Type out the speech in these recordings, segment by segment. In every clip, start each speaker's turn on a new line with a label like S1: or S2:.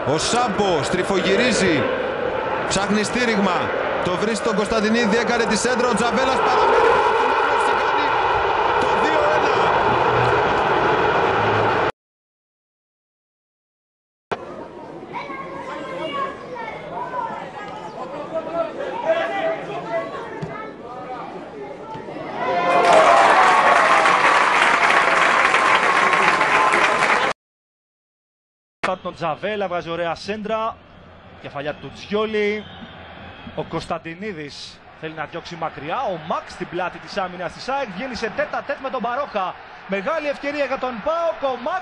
S1: Ο Σάμπο στριφογυρίζει, ψάχνει στήριγμα, το βρίσκει τον Κωνσταντινίδη, έκανε τη σέντρα, ο Τζαβέλας παραμένει πατημένος και κάνει το 2-1.
S2: Τον Τζαβέλα βγάζει ωραία σέντρα, κεφαλιά του Τζιόλι. Ο Κωνσταντινίδης θέλει να διώξει μακριά. Ο Μαξ στην πλάτη της άμυνας της ΑΕΚ βγαίνει σε τέτα τέτ με τον Μπαρόχα. Μεγάλη ευκαιρία για τον ΠΑΟΚ. Ο Μαξ.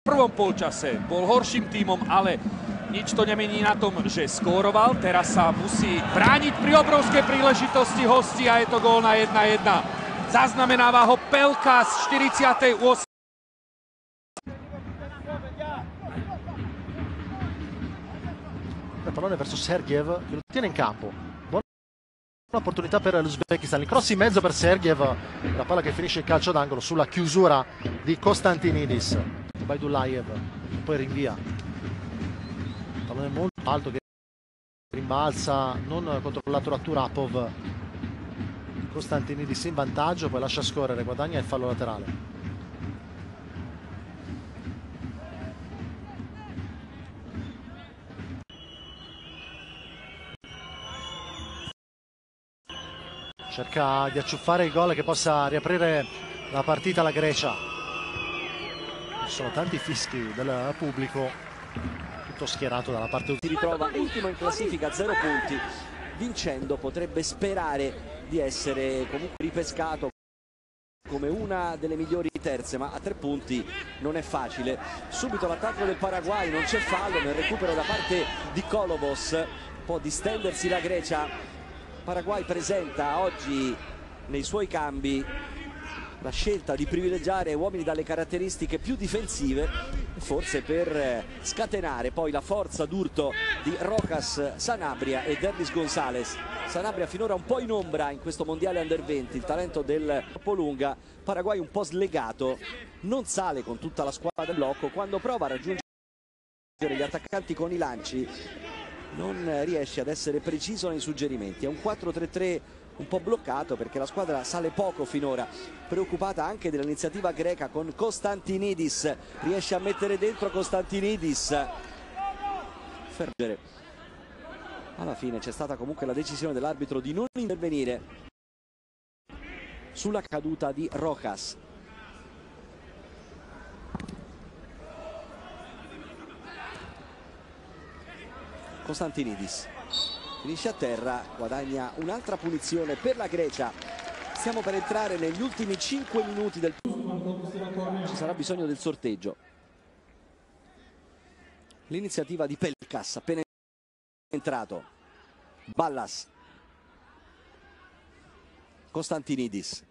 S3: V prvom polčase bol horším tímom, ale nič to nemení na tom, že skóroval. Teraz sa musí brániť pri obrovskej príležitosti hostí a je to gól na 1-1. Zaznamenáva ho Pelka z 48.
S4: Il pallone verso Sergiev che lo tiene in campo. Buona opportunità per l'Uzbekistan. Il cross in mezzo per Sergiev. La palla che finisce il calcio d'angolo sulla chiusura di Konstantinidis. Baidullayev poi rinvia. Pallone molto alto che rimbalza, non controllato da Turapov. Konstantinidis in vantaggio, poi lascia scorrere, guadagna il fallo laterale. Cerca di acciuffare il gol che possa riaprire la partita la Grecia. Ci sono tanti fischi del pubblico, tutto schierato dalla parte.
S5: Si ritrova ultimo in classifica, 0 punti. Vincendo potrebbe sperare di essere comunque ripescato come una delle migliori terze, ma a 3 punti non è facile. Subito l'attacco del Paraguay, non c'è fallo nel recupero da parte di Kolovos. Può distendersi la Grecia. Paraguay presenta oggi nei suoi cambi la scelta di privilegiare uomini dalle caratteristiche più difensive, forse per scatenare poi la forza d'urto di Rojas, Sanabria e Derlis Gonzalez. Sanabria finora un po' in ombra in questo mondiale under 20, il talento del Lunga. Paraguay un po' slegato, non sale con tutta la squadra del blocco, quando prova a raggiungere gli attaccanti con i lanci non riesce ad essere preciso nei suggerimenti. È un 4-3-3 un po' bloccato perché la squadra sale poco finora, preoccupata anche dell'iniziativa greca con Konstantinidis. Riesce a mettere dentro Konstantinidis. Alla fine c'è stata comunque la decisione dell'arbitro di non intervenire sulla caduta di Rojas. Konstantinidis finisce a terra, guadagna un'altra punizione per la Grecia. Stiamo per entrare negli ultimi 5 minuti del... Ci sarà bisogno del sorteggio. L'iniziativa di Pelkas, appena entrato. Ballas. Konstantinidis.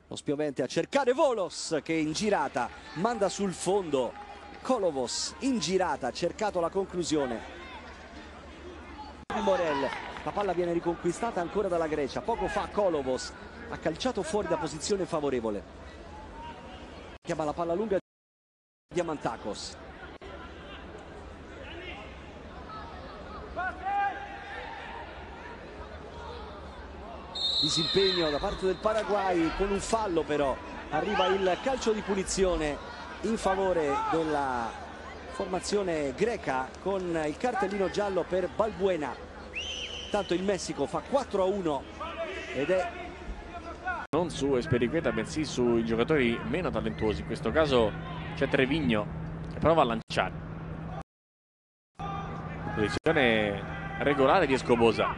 S5: Lo spiovente a cercare Volos che in girata manda sul fondo. Kolovos in girata ha cercato la conclusione. Morel, la palla viene riconquistata ancora dalla Grecia. Poco fa Kolovos ha calciato fuori da posizione favorevole. Chiama la palla lunga Diamantakos. Disimpegno da parte del Paraguay con un fallo, però arriva il calcio di punizione in favore della formazione greca con il cartellino giallo per Balbuena. Tanto il Messico fa 4-1 ed è
S6: non su Esperiqueta bensì sui giocatori meno talentuosi. In questo caso c'è Trevigno che prova a lanciare. Posizione regolare di Escobosa,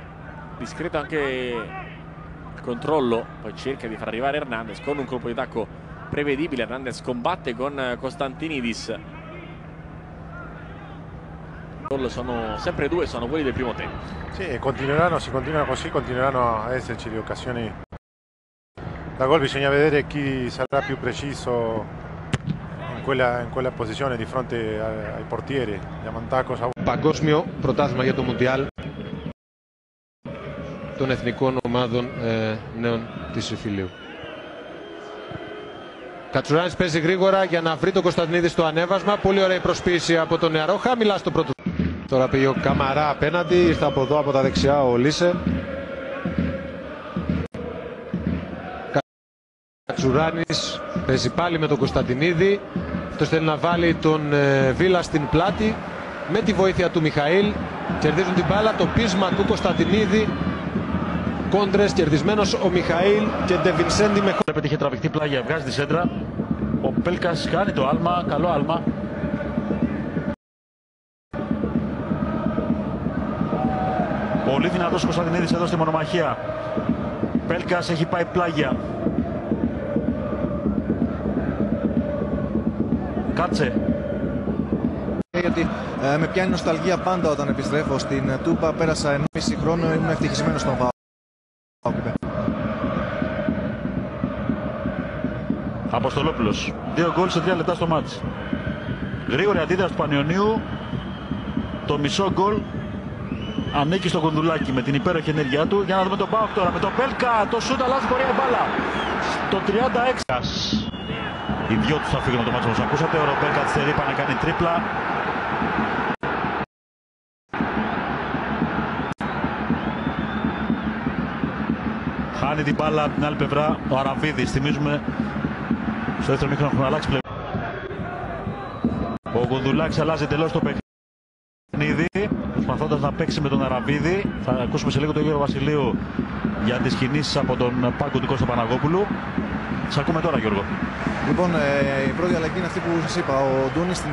S6: discreto anche il controllo, poi cerca di far arrivare Hernandez con un colpo di tacco prevedibile. Hernandez combatte con Konstantinidis. Sono sempre due, sono quelli del primo tempo.
S7: Sì, si continuano così, continueranno a esserci le occasioni da gol. Bisogna vedere chi sarà più preciso in quella posizione di fronte ai portieri. Diamantakos.
S1: Παγκόσμιο πρωτάθλημα για το Μουντιάλ των εθνικών ομάδων νέων της Ιφιλίου. Κατσουράνης παίζει γρήγορα για να βρει τον Κωνσταντινίδη στο ανέβασμα. Πολύ ωραία η προσποίηση από τον νεαρό. Χαμηλά στο πρώτο. Τώρα πήγε ο Καμαρά απέναντι. Ήρθε από εδώ από τα δεξιά ο Λίσε. Κατσουράνης παίζει πάλι με τον Κωνσταντινίδη. Αυτός θέλει να βάλει τον Βίλα στην πλάτη. Με τη βοήθεια του Μιχαήλ κερδίζουν την μπάλα. Το πείσμα του Κωνσταντινίδη. Κόντρες, κερδισμένος ο Μιχαήλ και Ντεβινσέντι με χώρο.
S8: Είχε τραβηχτεί πλάγια, βγάζει τη σέντρα. Ο Πέλκας κάνει το άλμα, καλό άλμα. Πολύ δυνατός ο Κωνσταντινίδης εδώ στη μονομαχία. Πέλκας έχει πάει πλάγια. Κάτσε.
S9: Γιατί με πιάνει νοσταλγία πάντα όταν επιστρέφω στην Τούπα. Πέρασα 1,5 χρόνο, ήμουν ευτυχισμένος στον ΠΑΟΚ.
S8: Αποστολόπουλος. 2 γκολ σε 3 λεπτά στο μάτς. Γρήγορη αντίδραση του Πανιωνίου. Το μισό γκολ ανήκει στο Κονδουλάκι με την υπέροχη ενέργειά του. Για να δούμε τον ΠΑΟΚ τώρα με τον Πέλκα. Το σούτ αλλάζει πορεία η μπάλα. Το 36. Οι δυο τους θα φύγουν από το μάτσο όπως ακούσατε. Ο Ρομπέρ καθυστερεί, πάει να κάνει τρίπλα. Χάνει την μπάλα από την άλλη πλευρά ο Αραβίδης. Θυμίζουμε στο δεύτερο μήχρονο έχουν αλλάξει πλευρά. Ο Κονδουλάκης αλλάζει εντελώς το παιχνίδι, προσπαθώντας να παίξει με τον Αραβίδη. Θα ακούσουμε σε λίγο τον Γιώργο Βασιλείου για τις κινήσεις από τον πάγκο του Κώστα Παναγόπουλου. Σας ακούμε τώρα, Γιώργο.
S9: Λοιπόν, η πρώτη αλλαγή είναι αυτή που σας είπα. Ο Ντούνης στην